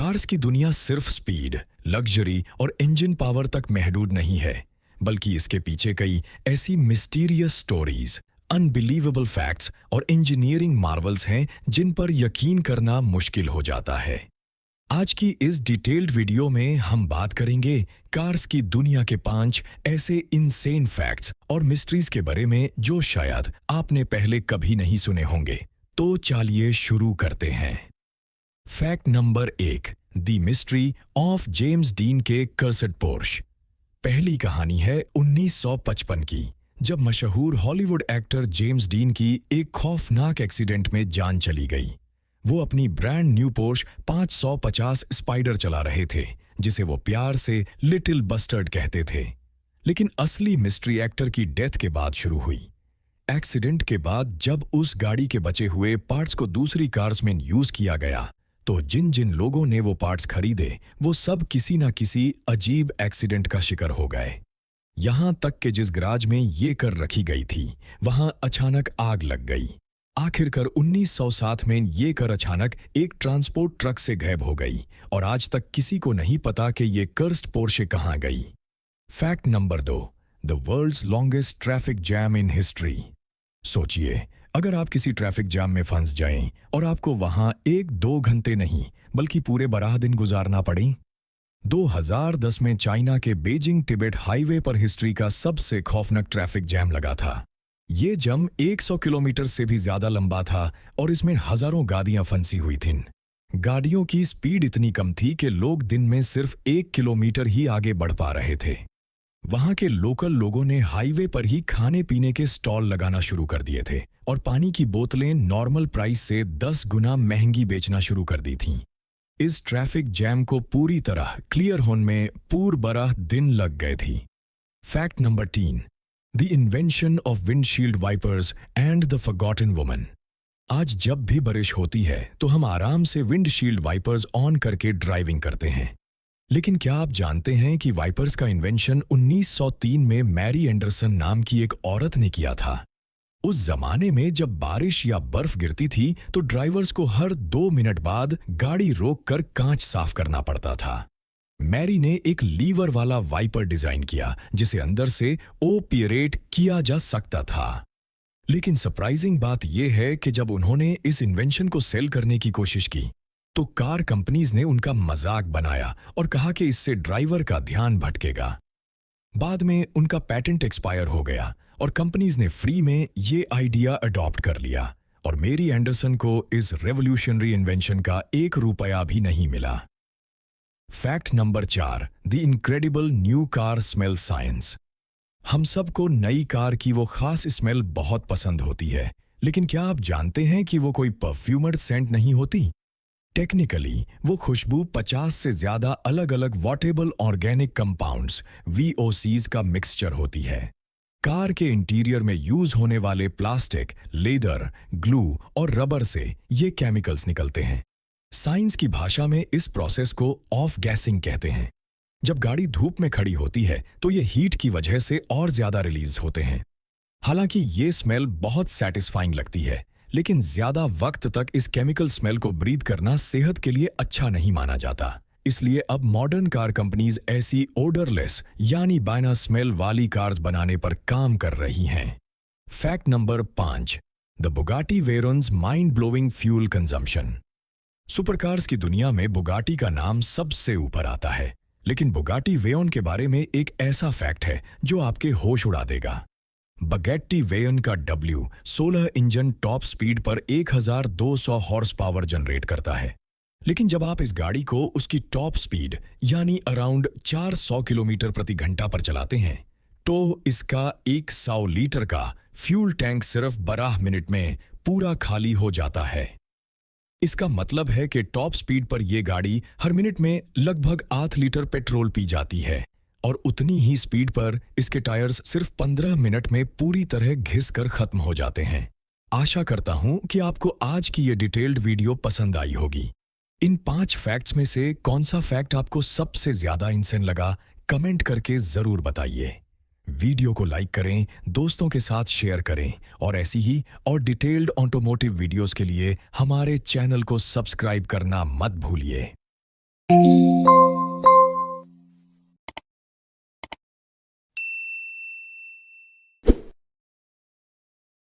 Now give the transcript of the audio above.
Cars की दुनिया सिर्फ स्पीड, लग्जरी और इंजन पावर तक महदूद नहीं है, बल्कि इसके पीछे कई ऐसी मिस्टीरियस स्टोरीज, अनबिलीवेबल फैक्ट्स और इंजीनियरिंग मार्वल्स हैं जिन पर यकीन करना मुश्किल हो जाता है। आज की इस डिटेल्ड वीडियो में हम बात करेंगे कार्स की दुनिया के 5 ऐसे इनसेन फैक्ट्स और मिस्ट्रीज के बारे में जो शायद आपने पहले कभी नहीं सुने होंगे। तो चलिए शुरू करते हैं। Fact number 1, the mystery of James dean के कर्सड पोर्श। पहली कहानी है 1955 की, जब मशहूर हॉलीवुड एक्टर जेम्स डीन की एक खौफनाक एक्सीडेंट में जान चली गई। वो अपनी ब्रांड न्यू पोर्श 550 स्पाइडर चला रहे थे, जिसे वो प्यार से लिटिल बस्टर्ड कहते थे। लेकिन असली मिस्ट्री एक्टर की डेथ के बाद शुरू हुई। एक्सीडेंट के बाद जब उस गाड़ी के बचे हुए पार्ट्स को दूसरी कार्स में यूज किया गया, तो जिन जिन लोगों ने वो पार्ट्स खरीदे वो सब किसी न किसी अजीब एक्सीडेंट का शिकार हो गए। यहां तक कि जिस गैराज में ये कर रखी गई थी वहां अचानक आग लग गई। आखिरकार 1907 में ये कर अचानक एक ट्रांसपोर्ट ट्रक से गायब हो गई और आज तक किसी को नहीं पता कि ये कर्स्ड पोर्शे कहां गई। Fact number 2, the world's longest traffic jam in history. सोचिए, अगर आप किसी ट्रैफिक जाम में फंस जाएं और आपको वहां 1-2 घंटे नहीं बल्कि पूरे 12 दिन गुजारना पड़े। 2010 में चाइना के बीजिंग तिब्बत हाईवे पर हिस्ट्री का सबसे खौफनाक ट्रैफिक जैम लगा था। ये जम 100 किलोमीटर से भी ज्यादा लंबा था और इसमें हजारों गाड़ियां फंसी हुई थीं। गाड़ियों की स्पीड इतनी कम थी कि लोग दिन में सिर्फ 1 किलोमीटर ही आगे बढ़ पा रहे थे। वहां के लोकल लोगों ने हाईवे पर ही खाने पीने के स्टॉल लगाना शुरू कर दिए थे और पानी की बोतलें नॉर्मल प्राइस से 10 गुना महंगी बेचना शुरू कर दी थीं। इस ट्रैफिक जैम को पूरी तरह क्लियर होने में पूरे 12 दिन लग गए थी। Fact number 3, the invention of windshield wipers and the forgotten woman. आज जब भी बारिश होती है तो हम आराम से विंडशील्ड वाइपर्स ऑन करके ड्राइविंग करते हैं। लेकिन क्या आप जानते हैं कि वाइपर्स का इन्वेंशन 1903 में मैरी एंडरसन नाम की एक औरत ने किया था। उस जमाने में जब बारिश या बर्फ गिरती थी तो ड्राइवर्स को हर 2 मिनट बाद गाड़ी रोककर कांच साफ करना पड़ता था। मैरी ने एक लीवर वाला वाइपर डिजाइन किया जिसे अंदर से ऑपरेट किया जा सकता था। लेकिन सरप्राइजिंग बात यह है कि जब उन्होंने इस इन्वेंशन को सेल करने की कोशिश की तो कार कंपनीज ने उनका मजाक बनाया और कहा कि इससे ड्राइवर का ध्यान भटकेगा। बाद में उनका पेटेंट एक्सपायर हो गया और कंपनीज ने फ्री में ये आइडिया अडॉप्ट कर लिया और मैरी एंडरसन को इस रेवोल्यूशनरी इन्वेंशन का 1 रुपया भी नहीं मिला। Fact number 4, the incredible new car smell science. हम सबको नई कार की वो खास स्मेल बहुत पसंद होती है, लेकिन क्या आप जानते हैं कि वो कोई परफ्यूमड सेंट नहीं होती? टेक्निकली वो खुशबू 50 से ज्यादा अलग अलग वॉटेबल ऑर्गेनिक कंपाउंड्स VOCs का मिक्सचर होती है। कार के इंटीरियर में यूज होने वाले प्लास्टिक, लेदर, ग्लू और रबर से ये केमिकल्स निकलते हैं। साइंस की भाषा में इस प्रोसेस को ऑफ गैसिंग कहते हैं। जब गाड़ी धूप में खड़ी होती है तो ये हीट की वजह से और ज्यादा रिलीज होते हैं। हालांकि ये स्मेल बहुत सैटिस्फाइंग लगती है, लेकिन ज्यादा वक्त तक इस केमिकल स्मेल को ब्रीथ करना सेहत के लिए अच्छा नहीं माना जाता। इसलिए अब मॉडर्न कार कंपनीज ऐसी ओडरलेस यानी बिना स्मेल वाली कार्स बनाने पर काम कर रही हैं। Fact number 5, the Bugatti Veyron's mind blowing fuel consumption. Supercars की दुनिया में बुगाटी का नाम सबसे ऊपर आता है, लेकिन बुगाटी वेयन के बारे में एक ऐसा फैक्ट है जो आपके होश उड़ा देगा। बुगाटी वेयन का W16 इंजन टॉप स्पीड पर 1200 हॉर्स पावर जनरेट करता है। लेकिन जब आप इस गाड़ी को उसकी टॉप स्पीड यानी अराउंड 400 किलोमीटर प्रति घंटा पर चलाते हैं तो इसका 100 लीटर का फ्यूल टैंक सिर्फ 12 मिनट में पूरा खाली हो जाता है। इसका मतलब है कि टॉप स्पीड पर यह गाड़ी हर मिनट में लगभग 8 लीटर पेट्रोल पी जाती है और उतनी ही स्पीड पर इसके टायर्स सिर्फ 15 मिनट में पूरी तरह घिस कर खत्म हो जाते हैं। आशा करता हूं कि आपको आज की ये डिटेल्ड वीडियो पसंद आई होगी। इन 5 फैक्ट्स में से कौन सा फैक्ट आपको सबसे ज्यादा इंसेन लगा, कमेंट करके जरूर बताइए। वीडियो को लाइक करें, दोस्तों के साथ शेयर करें और ऐसी ही और डिटेल्ड ऑटोमोटिव वीडियोस के लिए हमारे चैनल को सब्सक्राइब करना मत भूलिए।